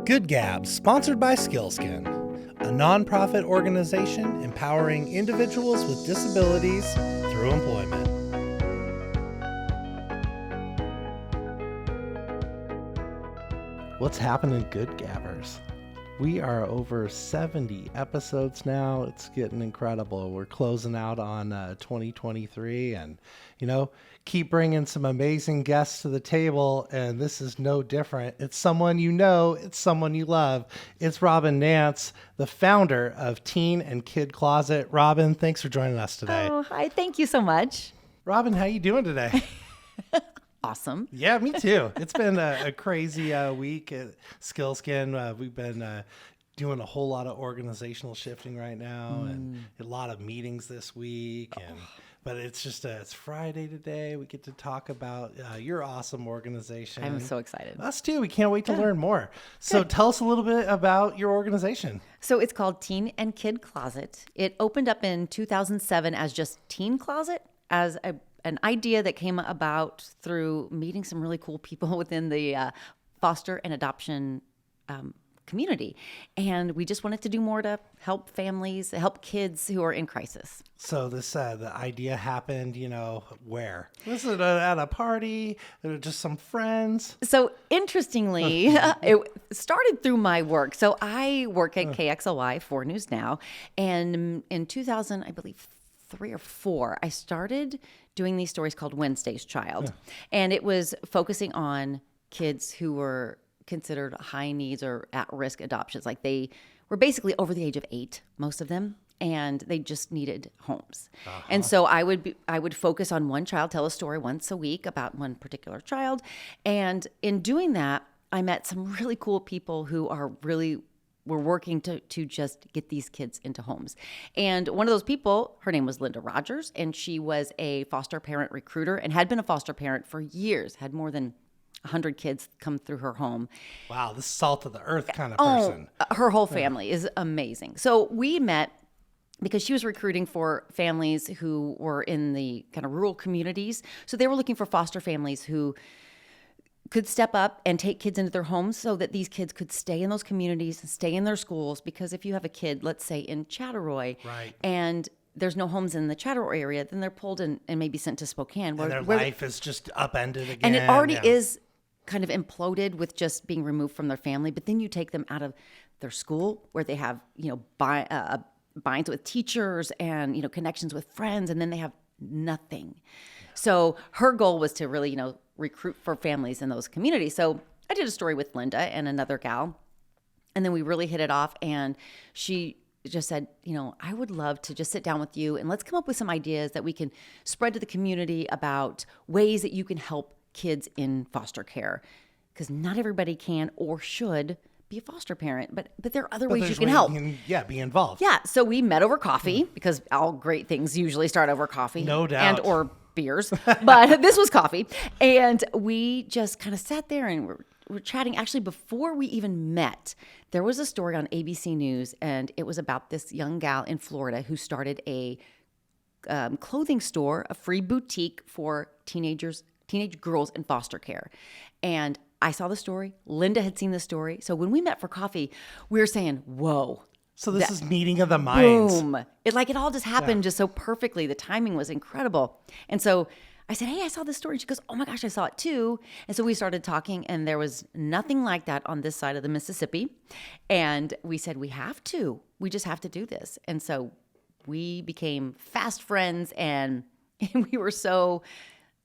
Good Gab, sponsored by Skillskin, a nonprofit organization empowering individuals with disabilities through employment. What's happening, Good Gabbers? We are over 70 episodes now. It's getting incredible. We're closing out on 2023 and, keep bringing some amazing guests to the table. And this is no different. It's someone you know. It's someone you love. It's Robyn Nance, the founder of Teen and Kid Closet. Robyn, thanks for joining us today. Oh, hi. Thank you so much. Robyn, how you doing today? Awesome. Yeah, me too. It's been a crazy week at Skillskin. We've been doing a whole lot of organizational shifting right now and a lot of meetings this week. But it's just, it's Friday today. We get to talk about your awesome organization. I'm so excited. Us too. We can't wait to learn more. So tell us a little bit about your organization. So it's called Teen and Kid Closet. It opened up in 2007 as just Teen Closet, as an idea that came about through meeting some really cool people within the foster and adoption community. And we just wanted to do more to help families, help kids who are in crisis. So this, the idea happened, where? Was it at a party? Just some friends? So interestingly, it started through my work. So I work at KXLY 4 News Now. And in 2000, I believe 3 or 4, I started doing these stories called Wednesday's Child. And it was focusing on kids who were considered high needs or at-risk adoptions. Like they were basically over the age of 8, most of them, and they just needed homes. And so I would focus on one child, tell a story once a week about one particular child. And in doing that, I met some really cool people who were working to just get these kids into homes. And one of those people, her name was Linda Rogers, and she was a foster parent recruiter and had been a foster parent for years, had more than 100 kids come through her home. Wow, this salt of the earth kind of person. Her whole family is amazing. So we met because she was recruiting for families who were in the kind of rural communities. So they were looking for foster families who could step up and take kids into their homes so that these kids could stay in those communities and stay in their schools. Because if you have a kid, let's say in Chattaroy, and there's no homes in the Chattaroy area, then they're pulled and maybe sent to Spokane. And their life is just upended again. And it already is kind of imploded with just being removed from their family. But then you take them out of their school where they have, binds with teachers and, connections with friends, and then they have nothing. So her goal was to really, recruit for families in those communities. So I did a story with Linda and another gal, and then we really hit it off. And she just said, I would love to just sit down with you and let's come up with some ideas that we can spread to the community about ways that you can help kids in foster care. Because not everybody can or should be a foster parent, but there are other ways you can help. Be involved. Yeah, so we met over coffee because all great things usually start over coffee. No doubt. And or beers, but this was coffee. And we just kind of sat there and we're chatting. Actually, before we even met, there was a story on ABC News, and it was about this young gal in Florida who started a clothing store, a free boutique for teenage girls in foster care. And I saw the story. Linda had seen the story. So when we met for coffee, we were saying, whoa. So this is meeting of the minds. Boom. It all just happened just so perfectly. The timing was incredible. And so I said, hey, I saw this story. She goes, oh my gosh, I saw it too. And so we started talking, and there was nothing like that on this side of the Mississippi. And we said, we just have to do this. And so we became fast friends, and we were so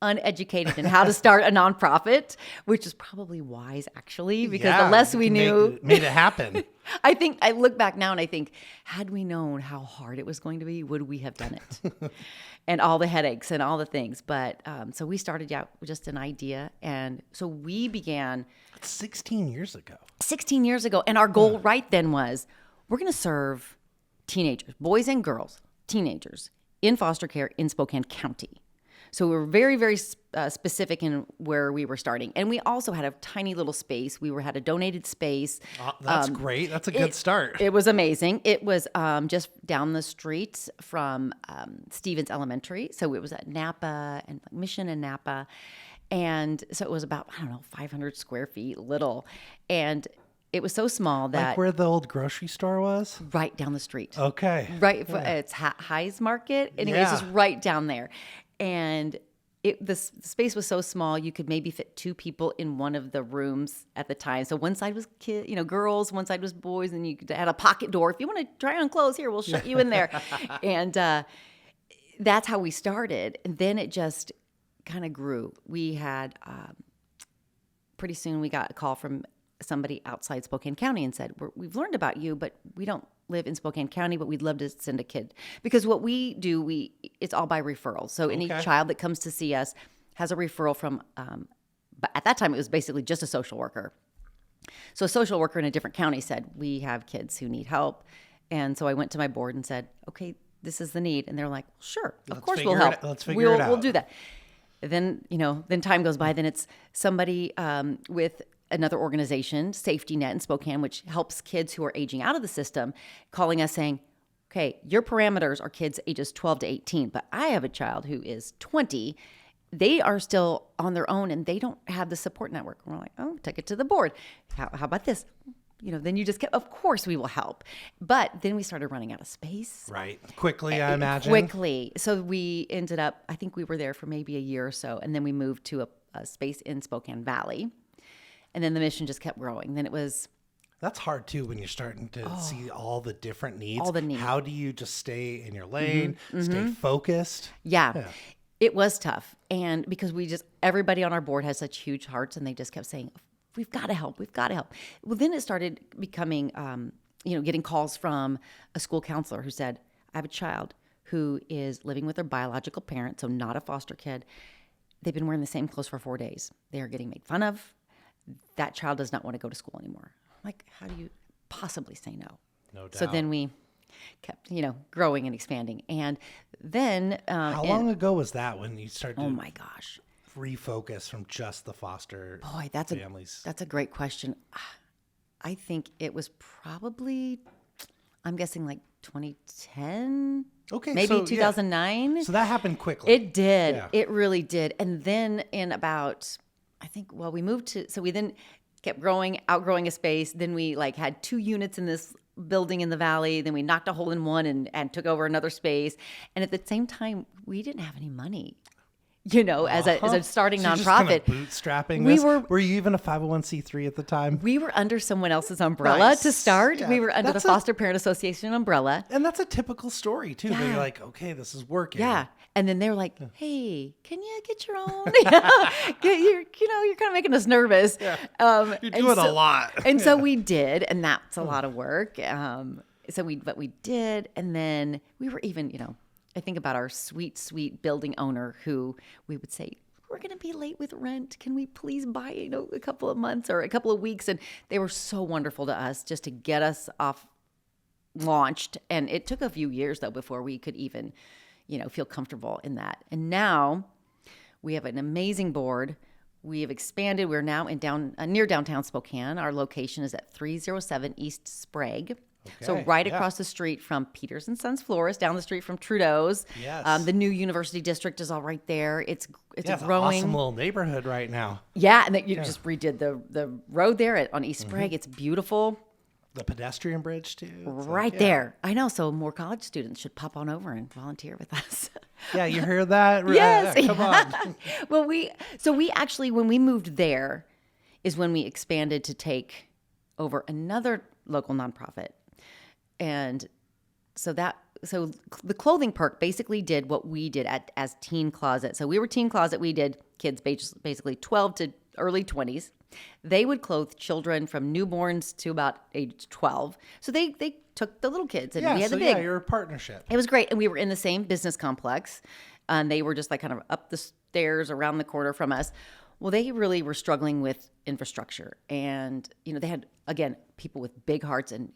uneducated in how to start a nonprofit, which is probably wise actually, because the less we knew made it happen. I think I look back now and I think, had we known how hard it was going to be, would we have done it? And all the headaches and all the things. But so we started out with just an idea. And so we began 16 years ago. 16 years ago. And our goal right then was, we're going to serve teenagers, boys and girls, teenagers in foster care in Spokane County. So we were very, very specific in where we were starting. And we also had a tiny little space. We had a donated space. That's great. That's a good start. It was amazing. It was just down the street from Stevens Elementary. So it was at Napa and Mission and Napa. And so it was about, 500 square feet, little. And it was so small that Like where the old grocery store was? right down the street. Okay. Right. Yeah. It's High's Market. Anyways, Yeah. just right down there. And the space was so small, you could maybe fit 2 people in one of the rooms at the time. So one side was girls, one side was boys, and you had a pocket door. If you want to try on clothes, here, we'll shut you in there. And that's how we started. And then it just kind of grew. We had, pretty soon we got a call from somebody outside Spokane County and said, we've learned about you, but we don't live in Spokane County, but we'd love to send a kid. Because what we do, it's all by referral. So any child that comes to see us has a referral from, but at that time it was basically just a social worker. So a social worker in a different county said, we have kids who need help. And so I went to my board and said, okay, this is the need. And they're like, sure, of course we'll help. Let's figure it out. We'll do that. Then, then time goes by, then it's somebody with another organization, Safety Net in Spokane, which helps kids who are aging out of the system, calling us saying, okay, your parameters are kids ages 12 to 18, but I have a child who is 20. They are still on their own and they don't have the support network. And we're like, oh, take it to the board. How about this? Then you just kept, of course we will help. But then we started running out of space. Right. Quickly, I imagine. Quickly. So we ended up, I think we were there for maybe a year or so. And then we moved to a space in Spokane Valley. And then the mission just kept growing. Then it was... That's hard too when you're starting to see all the different needs. All the needs. How do you just stay in your lane, stay focused? Yeah. It was tough. And because everybody on our board has such huge hearts and they just kept saying, we've got to help. We've got to help. Well, then it started becoming, getting calls from a school counselor who said, I have a child who is living with their biological parent, so not a foster kid. They've been wearing the same clothes for 4 days. They are getting made fun of. That child does not want to go to school anymore. Like, how do you possibly say no? No doubt. So then we kept, growing and expanding. And then... How long ago was that when you started oh my gosh. refocus from just the foster families? That's a great question. I think it was probably, I'm guessing like 2010. Okay. Maybe 2009. Yeah. So that happened quickly. It did. Yeah. It really did. And then in about... we moved so we then kept outgrowing a space. Then we had 2 units in this building in the valley. Then we knocked a hole in one and took over another space. And at the same time, we didn't have any money, as a starting so nonprofit. Just kind of bootstrapping this? Were you even a 501c3 at the time? We were under someone else's umbrella to start. Yeah. We were under the Foster Parent Association umbrella. And that's a typical story too. Yeah. You're like, okay, this is working. Yeah. And then they were like, hey, can you get your own? You're kind of making us nervous. Yeah. You're doing a lot. And so we did, and that's a lot of work. But we did. And then we were even, I think about our sweet, sweet building owner who we would say, we're going to be late with rent. Can we please buy, a couple of months or a couple of weeks? And they were so wonderful to us just to get us launched. And it took a few years though, before we could even, feel comfortable in that. And now we have an amazing board. We have expanded. We're now in near downtown Spokane. Our location is at 307 East Sprague. Okay, so right across the street from Peters and Sons Florist, down the street from Trudeau's. Yes. The new University District is all right there. It's a growing. It's an awesome little neighborhood right now. Yeah, and you just redid the road there on East Sprague. It's beautiful. The pedestrian bridge too. Right there. I know. So more college students should pop on over and volunteer with us. Yeah, you heard that? Yes. Yeah, come on. Well, we actually, when we moved there is when we expanded to take over another local nonprofit. And so the clothing perk basically did what we did as Teen Closet. So we were Teen Closet. We did kids basically 12 to early 20s. They would clothe children from newborns to about age 12. So they took the little kids and we had the big. Yeah, you're a partnership. It was great. And we were in the same business complex. And they were just kind of up the stairs around the corner from us. Well, they really were struggling with infrastructure. And, they had, again, people with big hearts and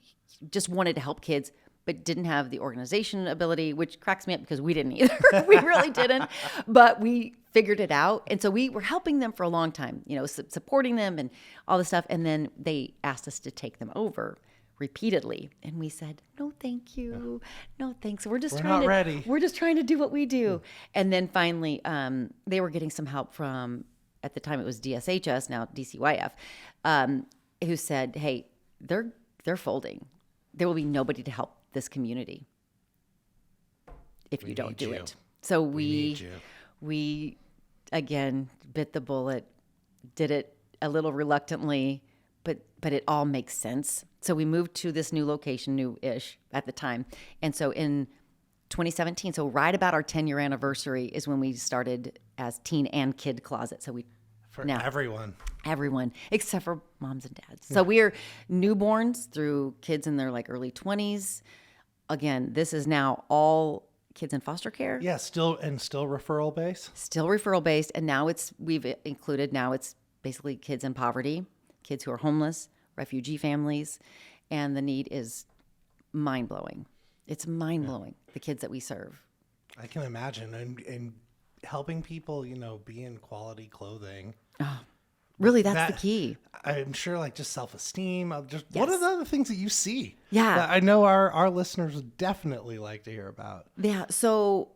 just wanted to help kids, but didn't have the organization ability, which cracks me up because we didn't either. We really didn't. But we figured it out. And so we were helping them for a long time, supporting them and all this stuff. And then they asked us to take them over repeatedly. And we said, no, thank you. No, thanks. We're not ready. We're just trying to do what we do. And then finally, they were getting some help from, at the time it was DSHS, now DCYF, who said, hey, they're folding. There will be nobody to help this community if you don't do it. So we again bit the bullet, did it a little reluctantly, but it all makes sense. So we moved to this new location, new-ish at the time. And so in 2017, so right about our 10-year anniversary is when we started as teen and kid closet. So everyone except for moms and dads. So we are newborns through kids in their like early 20s. Again, this is now all kids in foster care. Yeah, still referral based. Still referral based, and now we've included it's basically kids in poverty, kids who are homeless, refugee families, and the need is mind blowing. It's mind blowing, the kids that we serve. I can imagine, and helping people, be in quality clothing. Oh, really, that's the key. I'm sure, like just self-esteem. What are the other things that you see? Yeah, that I know our listeners would definitely like to hear about. Yeah, so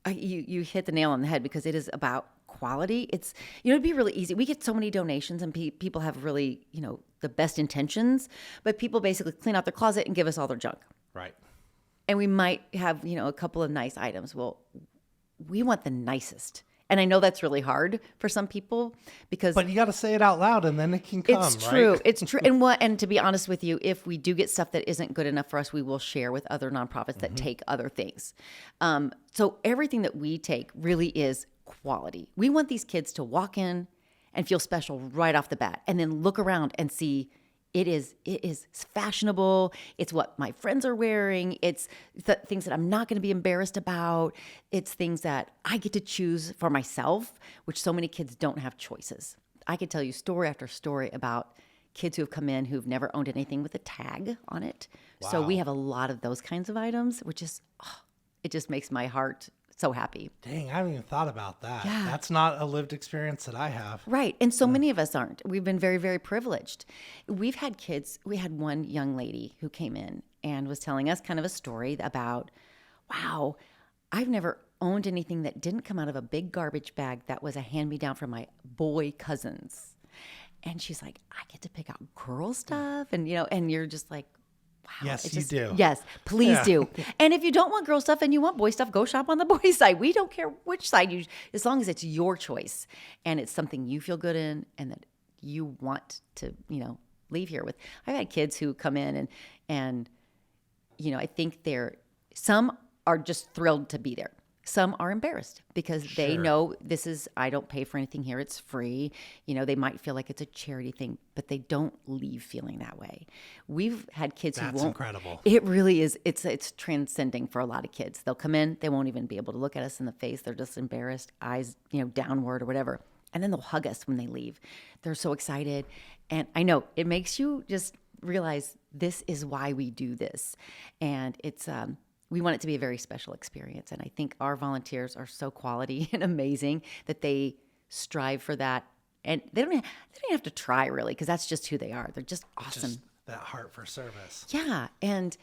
you hit the nail on the head because it is about quality. It's it'd be really easy. We get so many donations, and people have really the best intentions, but people basically clean out their closet and give us all their junk. Right. And we might have a couple of nice items. Well, we want the nicest. And I know that's really hard for some people because... But you got to say it out loud and then it can come, It's true. Right? It's true. And to be honest with you, if we do get stuff that isn't good enough for us, we will share with other nonprofits that take other things. So everything that we take really is quality. We want these kids to walk in and feel special right off the bat and then look around and see... It is fashionable. It's what my friends are wearing. It's the things that I'm not going to be embarrassed about. It's things that I get to choose for myself, which so many kids don't have choices. I could tell you story after story about kids who have come in who've never owned anything with a tag on it. Wow. So we have a lot of those kinds of items, which is, it just makes my heart so happy. Dang, I haven't even thought about that. Yeah. That's not a lived experience that I have. Right. And so many of us aren't. We've been very, very privileged. We've had kids. We had one young lady who came in and was telling us kind of a story about, wow, I've never owned anything that didn't come out of a big garbage bag that was a hand-me-down from my boy cousins. And she's like, I get to pick out girl stuff. And, and you're just like, wow. Yes, you do. Yes, please do. And if you don't want girl stuff and you want boy stuff, go shop on the boy side. We don't care which side as long as it's your choice and it's something you feel good in and that you want to, leave here with. I've had kids who come in and I think some are just thrilled to be there. Some are embarrassed because they know I don't pay for anything here. It's free. They might feel like it's a charity thing, but they don't leave feeling that way. We've had kids who won't. That's incredible. It really is. It's transcending for a lot of kids. They'll come in. They won't even be able to look at us in the face. They're just embarrassed, eyes, downward or whatever. And then they'll hug us when they leave. They're so excited. And I know it makes you just realize this is why we do this. And it's, we want it to be a very special experience. And I think our volunteers are so quality and amazing that they strive for that. And they don't have to try really, because that's just who they are. They're just awesome. Just that heart for service. Yeah. And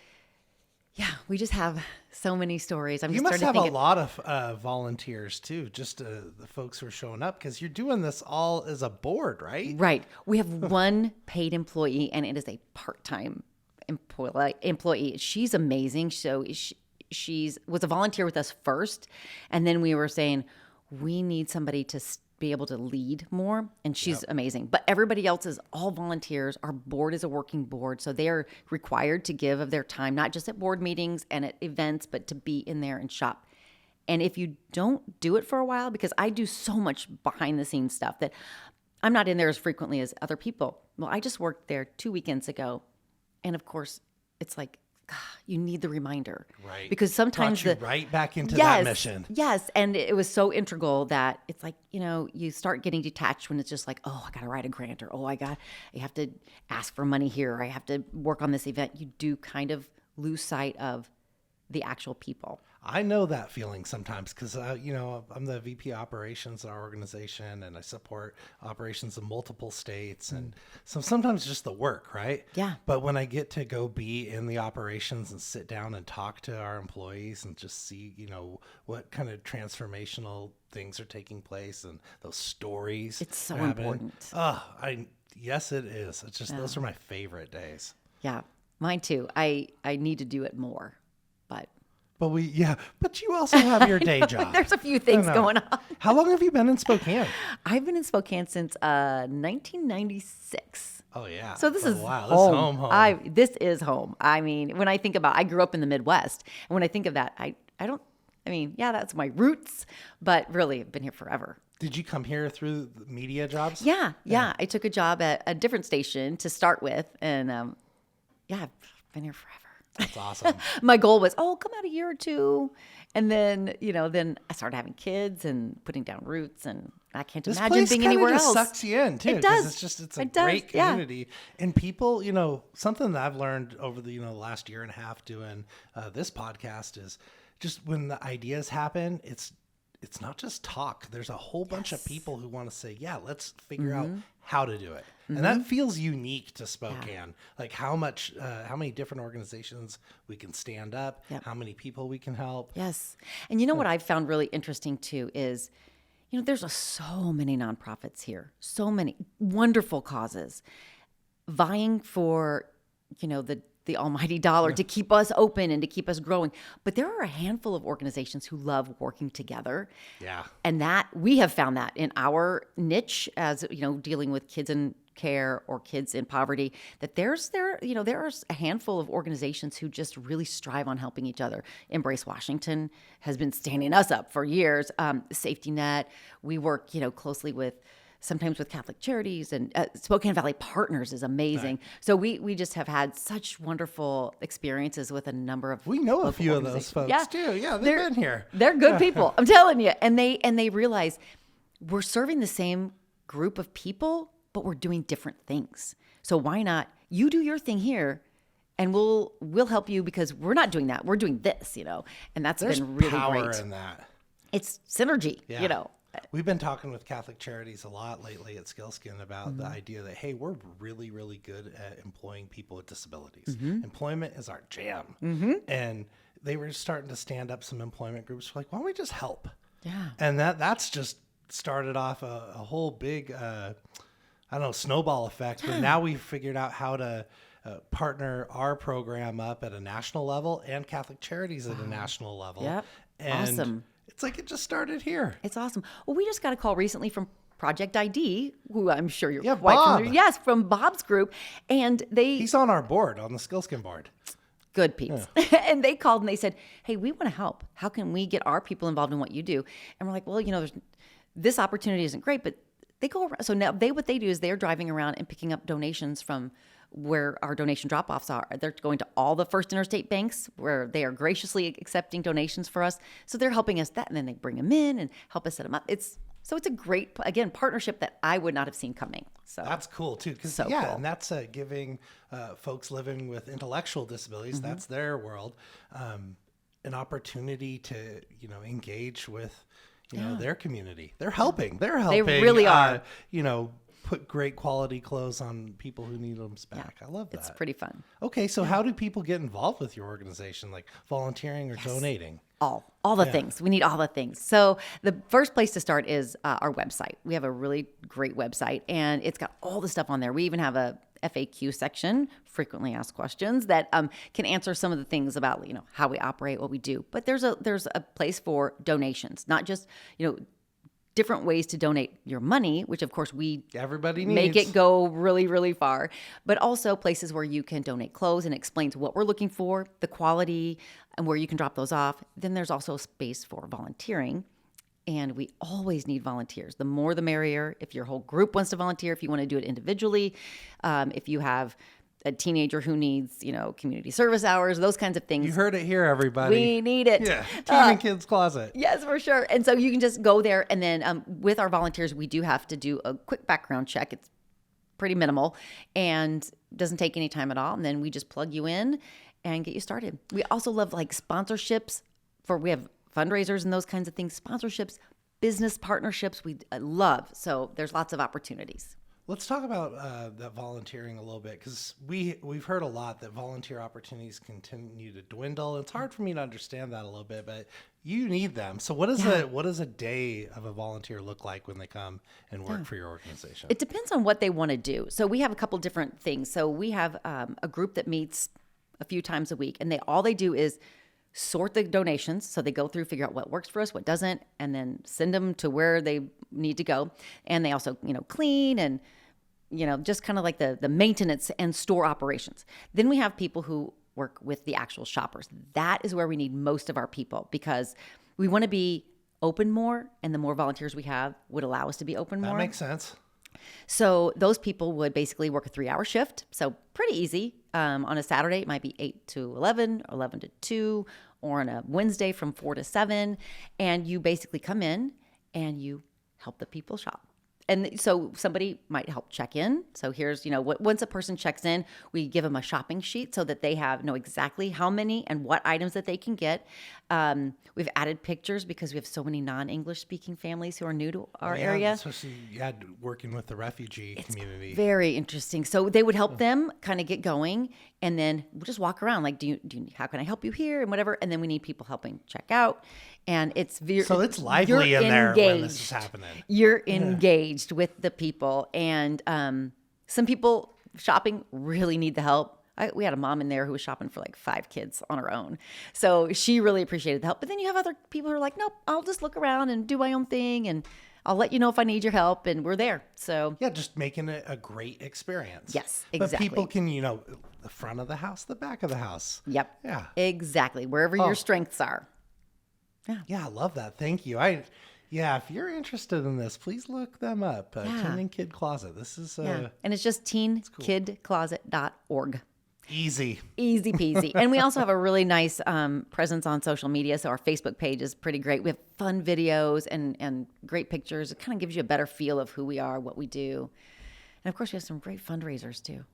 we just have so many stories. You must have a lot of volunteers too, just the folks who are showing up, because you're doing this all as a board, right? Right. We have one paid employee, and it is a part-time employee. She's amazing. So she was a volunteer with us first, and then we were saying we need somebody to be able to lead more, and she's amazing. But everybody else is all volunteers. Our board is a working board, so they are required to give of their time, not just at board meetings and at events, but to be in there and shop. And if you don't do it for a while, because I do so much behind the scenes stuff that I'm not in there as frequently as other people. Well, I just worked there 2 weekends ago. And of course, it's like, you need the reminder. Right. Because sometimes brought you right back into that mission. Yes. And it was so integral that it's like, you start getting detached when it's just like, oh, I got to write a grant, or, I have to ask for money here, or I have to work on this event. You do kind of lose sight of the actual people. I know that feeling sometimes because, I'm the VP operations at our organization and I support operations in multiple states. And so sometimes just the work, right? Yeah. But when I get to go be in the operations and sit down and talk to our employees and just see, what kind of transformational things are taking place and those stories. It's so are happening. important. Yes, it is. It's just, those are my favorite days. Yeah, mine too. I need to do it more, but but you also have your day job. there's a few things going on. How long have you been in Spokane? I've been in Spokane since 1996. Oh yeah. So this is wow. home. This is home. This is home. I mean, when I think about, I grew up in the Midwest, and when I think of that, that's my roots, but really I've been here forever. Did you come here through the media jobs? Yeah. I took a job at a different station to start with, and I've been here forever. That's awesome. My goal was, come out a year or two. And then, then I started having kids and putting down roots, and I can't imagine being anywhere else. This place sucks you in too. It does. It's a great community. Yeah. And people, something that I've learned over the, last year and a half doing this podcast is just when the ideas happen, it's not just talk. There's a whole bunch of people who want to say, yeah, let's figure out how to do it. And that feels unique to Spokane. Yeah. Like how many different organizations we can stand up, how many people we can help. Yes. And what I've found really interesting too is, there's so many nonprofits here, so many wonderful causes vying for, the almighty dollar to keep us open and to keep us growing. But there are a handful of organizations who love working together. Yeah. And that we have found that in our niche as, dealing with kids in care or kids in poverty, that there's a handful of organizations who just really strive on helping each other. Embrace Washington has been standing us up for years. Safety Net. We work, closely sometimes with Catholic Charities, and Spokane Valley Partners is amazing. Right. So we just have had such wonderful experiences with a number of We know a few of those folks too. Yeah, they've been here. They're good people. I'm telling you. And they realize we're serving the same group of people, but we're doing different things. So why not you do your thing here, and we'll help you, because we're not doing that. We're doing this, and that's been really power great. In that. It's synergy, We've been talking with Catholic Charities a lot lately at Skillskin about the idea that, hey, we're really, really good at employing people with disabilities. Employment is our jam. And they were starting to stand up some employment groups like, why don't we just help? Yeah. And that's just started off a whole big, snowball effect. But now we've figured out how to partner our program up at a national level and Catholic Charities at a national level. Yep. And awesome. It's like it just started here. It's awesome. Well, we just got a call recently from Project ID, who I'm sure you're quite Bob. familiar. Yes, from Bob's group. And he's on our board, on the Skillskin board. Good peeps. Yeah. And they called and they said, hey, we want to help. How can we get our people involved in what you do? And we're like, well, this opportunity isn't great, but they go around. So now what they do is they're driving around and picking up donations from where our donation drop-offs are. They're going to all the First Interstate banks where they are graciously accepting donations for us. So they're helping us that, and then they bring them in and help us set them up. It's a great, again, partnership that I would not have seen coming. So that's cool too. Cool. And that's giving folks living with intellectual disabilities, that's their world, an opportunity to, engage with, their community. They're helping. They really are. Put great quality clothes on people who need them back. I love that. It's pretty fun. Okay, so how do people get involved with your organization, like volunteering or donating? All the things. We need all the things. So the first place to start is our website. We have a really great website, and it's got all the stuff on there. We even have a FAQ section, frequently asked questions, that can answer some of the things about how we operate, what we do. But there's a place for donations, not just different ways to donate your money, which of course everybody needs. Make it go really, really far, but also places where you can donate clothes and explains what we're looking for, the quality, and where you can drop those off. Then there's also space for volunteering, and we always need volunteers. The more the merrier. If your whole group wants to volunteer, if you want to do it individually, if you have a teenager who needs, community service hours, those kinds of things. You heard it here, everybody. We need it. Yeah, Teen and Kids Closet. Yes, for sure. And so you can just go there, and then with our volunteers, we do have to do a quick background check. It's pretty minimal and doesn't take any time at all. And then we just plug you in and get you started. We also love sponsorships, we have fundraisers and those kinds of things, sponsorships, business partnerships we love. So there's lots of opportunities. Let's talk about that volunteering a little bit, because we've heard a lot that volunteer opportunities continue to dwindle. It's hard for me to understand that a little bit, but you need them. So what does a day of a volunteer look like when they come and work for your organization? It depends on what they want to do. So we have a couple different things. So we have a group that meets a few times a week, and all they do is sort the donations. So they go through, figure out what works for us, what doesn't, and then send them to where they need to go. And they also, clean and, just kind of like the maintenance and store operations. Then we have people who work with the actual shoppers. That is where we need most of our people, because we want to be open more, and the more volunteers we have would allow us to be open more. That makes sense. So those people would basically work a 3-hour shift. So pretty easy. On a Saturday, it might be 8 to 11, 11 to 2, or on a Wednesday from 4 to 7. And you basically come in and you help the people shop. And so somebody might help check in. So here's, once a person checks in, we give them a shopping sheet so that they know exactly how many and what items that they can get. We've added pictures because we have so many non-English speaking families who are new to our area. Especially working with the refugee community. Very interesting. So they would help them kind of get going, and then we'll just walk around like, how can I help you here and whatever. And then we need people helping check out. And so it's lively in there when this is happening. You're engaged with the people, and some people shopping really need the help. We had a mom in there who was shopping for like 5 kids on her own, so she really appreciated the help. But then you have other people who are like, nope, I'll just look around and do my own thing, and I'll let you know if I need your help, and we're there. So just making it a great experience. Yes, exactly. But people can, the front of the house, the back of the house. Yep. Yeah. Exactly. Wherever your strengths are. Yeah, I love that. Thank you. If you're interested in this, please look them up. Teen and Kid Closet. This is and it's just teenkidcloset.org. Easy peasy. And we also have a really nice presence on social media. So our Facebook page is pretty great. We have fun videos and great pictures. It kind of gives you a better feel of who we are, what we do. And of course, we have some great fundraisers too.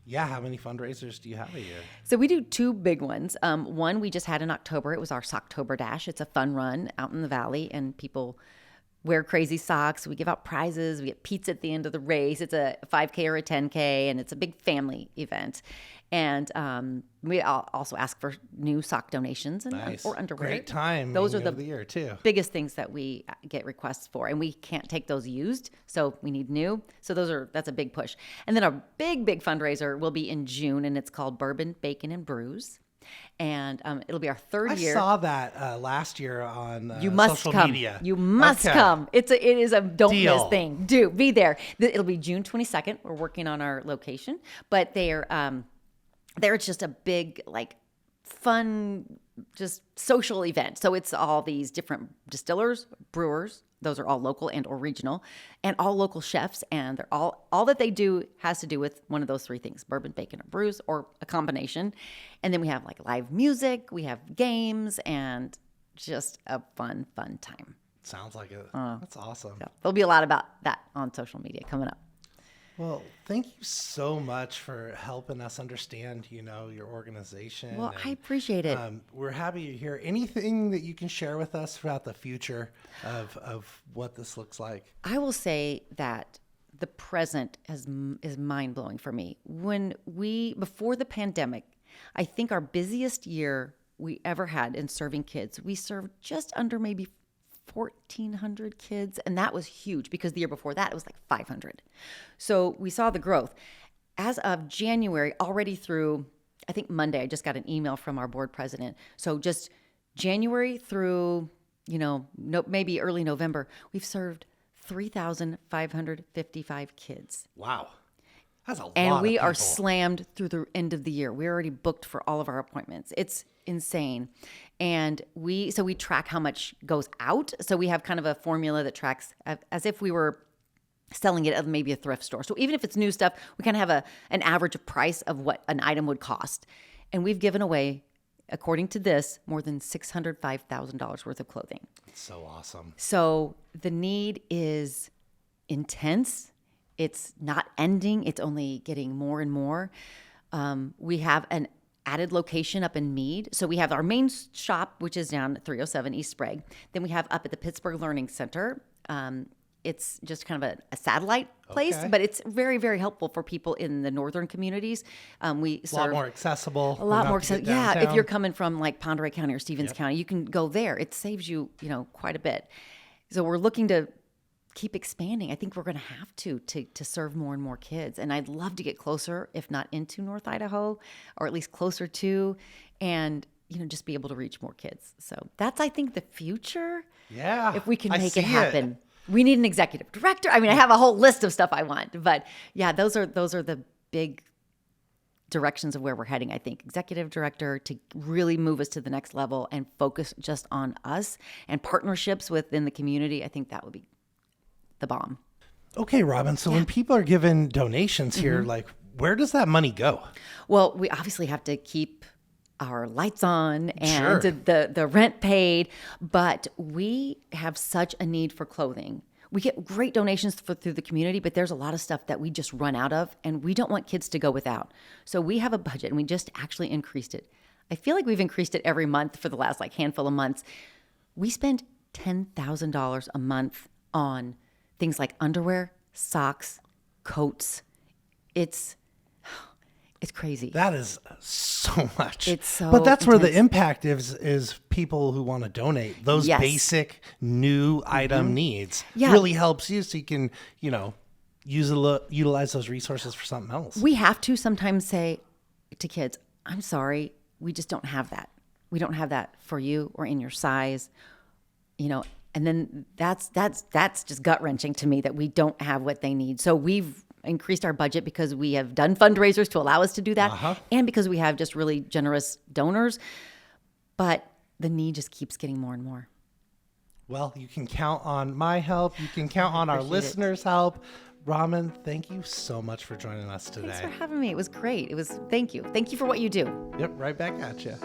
Yeah, how many fundraisers do you have a year? So we do 2 big ones. One we just had in October. It was our Socktober Dash. It's a fun run out in the valley, and people wear crazy socks. We give out prizes. We get pizza at the end of the race. It's a 5K or a 10K, and it's a big family event. And we also ask for new sock donations or underwear. Great time. Those are the year too. Biggest things that we get requests for, and we can't take those used, so we need new. So that's a big push. And then our big fundraiser will be in June, and it's called Bourbon, Bacon, and Brews. And it'll be our 3rd year. I saw that last year on you must social come. media. You must come. It is a don't Deal. miss thing. Be there. It'll be June 22nd. We're working on our location, but there's just a big, fun, just social event. So it's all these different distillers, brewers. Those are all local and or regional, and all local chefs. And they're all that they do has to do with one of those 3 things: bourbon, bacon, or brews, or a combination. And then we have live music, we have games, and just a fun time. Sounds like it. That's awesome. So there'll be a lot about that on social media coming up. Well, thank you so much for helping us understand, your organization. Well, I appreciate it. We're happy you're here. Anything that you can share with us about the future of what this looks like? I will say that the present is mind-blowing for me. Before the pandemic, I think our busiest year we ever had in serving kids, we served just under maybe 1,400 kids, and that was huge because the year before that it was 500. So we saw the growth. As of January, already through, I think Monday, I just got an email from our board president. So just January through, maybe early November, we've served 3,555 kids. Wow. That's a lot. And we of are people. slammed through the end of the year. We're already booked for all of our appointments. It's insane. And we track how much goes out. So we have kind of a formula that tracks as if we were selling it at maybe a thrift store. So even if it's new stuff, we kind of have an average price of what an item would cost. And we've given away, according to this, more than $605,000 worth of clothing. That's so awesome. So the need is intense. It's not ending. It's only getting more and more. We have added location up in Meade. So we have our main shop, which is down 307 East Sprague. Then we have up at the Pittsburgh Learning Center. It's just kind of a satellite place, but it's very, very helpful for people in the northern communities. We serve a lot more accessible. A lot more accessible. Yeah, if you're coming from like Ponderay County or Stevens County, you can go there. It saves you, quite a bit. So we're looking to keep expanding. I think we're going to have to serve more and more kids. And I'd love to get closer, if not into North Idaho, or at least closer to, and just be able to reach more kids. So that's, I think, the future. Yeah, if we can make it happen. We need an executive director. I mean, I have a whole list of stuff I want, but yeah, those are the big directions of where we're heading. I think executive director to really move us to the next level and focus just on us and partnerships within the community. I think that would be the bomb. Okay, Robyn. So when people are given donations here, like, where does that money go? Well, we obviously have to keep our lights on and the rent paid, but we have such a need for clothing. We get great donations through the community, but there's a lot of stuff that we just run out of, and we don't want kids to go without. So we have a budget, and we just actually increased it. I feel like we've increased it every month for the last handful of months. We spend $10,000 a month on things like underwear, socks, coats. It's crazy. That is so much. It's so But that's intense. where the impact is people who want to donate. Those basic new item needs really helps you so you can, utilize those resources for something else. We have to sometimes say to kids, I'm sorry, we just don't have that. We don't have that for you or in your size, and then that's just gut-wrenching to me that we don't have what they need. So we've increased our budget because we have done fundraisers to allow us to do that, and because we have just really generous donors. But the need just keeps getting more and more. Well, you can count on my help. You can count on our listeners' help. Robyn, thank you so much for joining us today. Thanks for having me. It was great. Thank you. Thank you for what you do. Yep, right back at you.